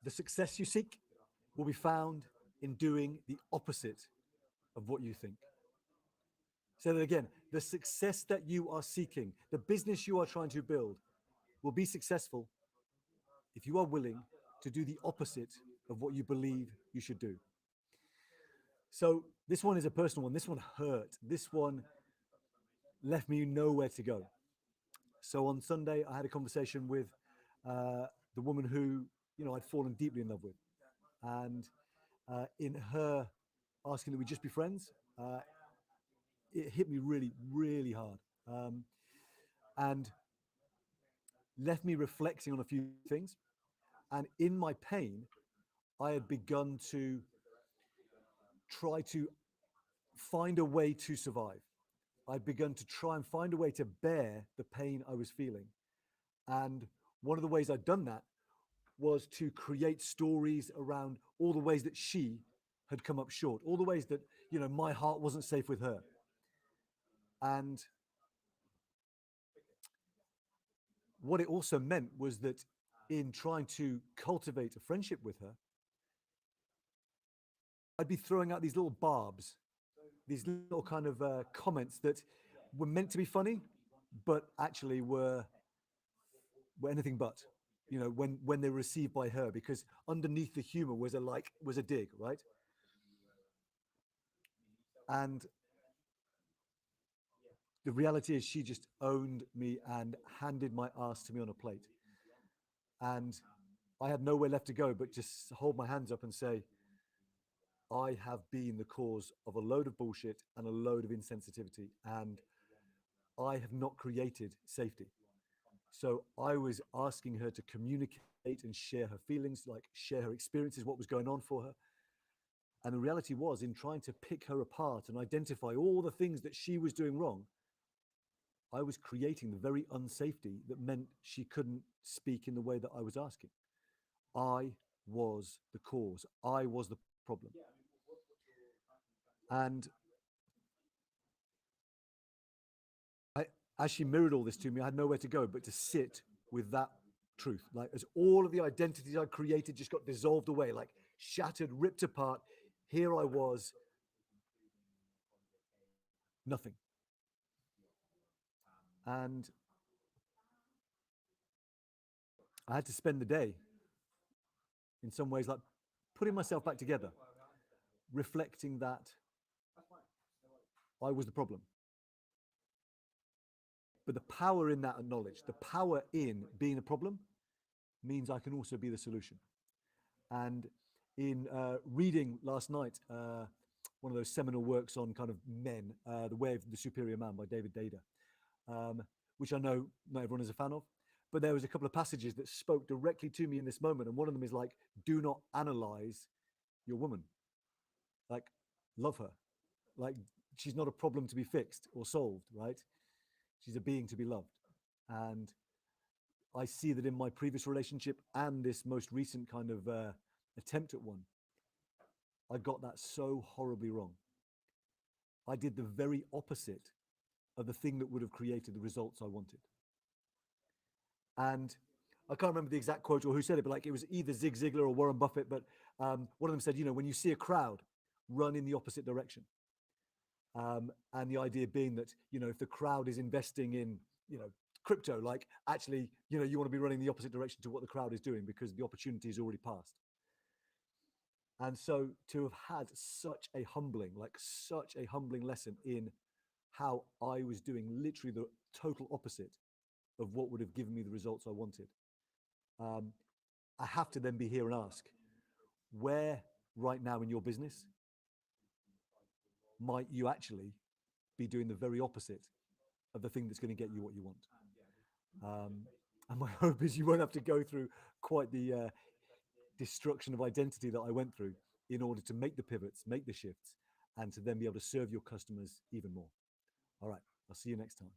The success you seek will be found in doing the opposite of what you think. Say that again. The success that you are seeking, the business you are trying to build, will be successful if you are willing to do the opposite of what you believe you should do. So this one is a personal one. This one hurt. This one left me nowhere to go. So on Sunday, I had a conversation with the woman who, I'd fallen deeply in love with. And in her asking that we just be friends, it hit me really, really hard. And left me reflecting on a few things. And in my pain, I had begun to try to find a way to survive. I'd begun to try and find a way to bear the pain I was feeling. And one of the ways I'd done that was to create stories around all the ways that she had come up short, all the ways that, my heart wasn't safe with her. And what it also meant was that in trying to cultivate a friendship with her, I'd be throwing out these little barbs, these little kind of comments that were meant to be funny, but actually were anything but, when they were received by her, because underneath the humor was a dig, right? And the reality is she just owned me and handed my ass to me on a plate. And I had nowhere left to go but just hold my hands up and say, I have been the cause of a load of bullshit and a load of insensitivity, and I have not created safety. So I was asking her to communicate and share her feelings, like share her experiences, what was going on for her. And the reality was, in trying to pick her apart and identify all the things that she was doing wrong, I was creating the very unsafety that meant she couldn't speak in the way that I was asking. I was the cause. I was the problem. And as she mirrored all this to me, I had nowhere to go but to sit with that truth. Like, as all of the identities I created just got dissolved away, like shattered, ripped apart, here I was, nothing. And I had to spend the day, in some ways, like putting myself back together, reflecting that I was the problem. But the power in that knowledge, the power in being a problem, means I can also be the solution. And in reading last night, one of those seminal works on kind of men, The Way of the Superior Man by David Dada, which I know not everyone is a fan of, but there was a couple of passages that spoke directly to me in this moment. And one of them is like, do not analyze your woman. Like, love her. Like, she's not a problem to be fixed or solved, right? She's a being to be loved. And I see that in my previous relationship and this most recent kind of attempt at one, I got that so horribly wrong. I did the very opposite of the thing that would have created the results I wanted. And I can't remember the exact quote or who said it, but like, it was either Zig Ziglar or Warren Buffett, but one of them said, when you see a crowd, run in the opposite direction. And the idea being that, if the crowd is investing in, crypto, like, actually, you want to be running the opposite direction to what the crowd is doing, because the opportunity is already passed. And so to have had such a humbling lesson in how I was doing literally the total opposite of what would have given me the results I wanted, I have to then be here and ask, where right now in your business might you actually be doing the very opposite of the thing that's going to get you what you want? And my hope is you won't have to go through quite the destruction of identity that I went through in order to make the pivots, make the shifts, and to then be able to serve your customers even more. All right, I'll see you next time.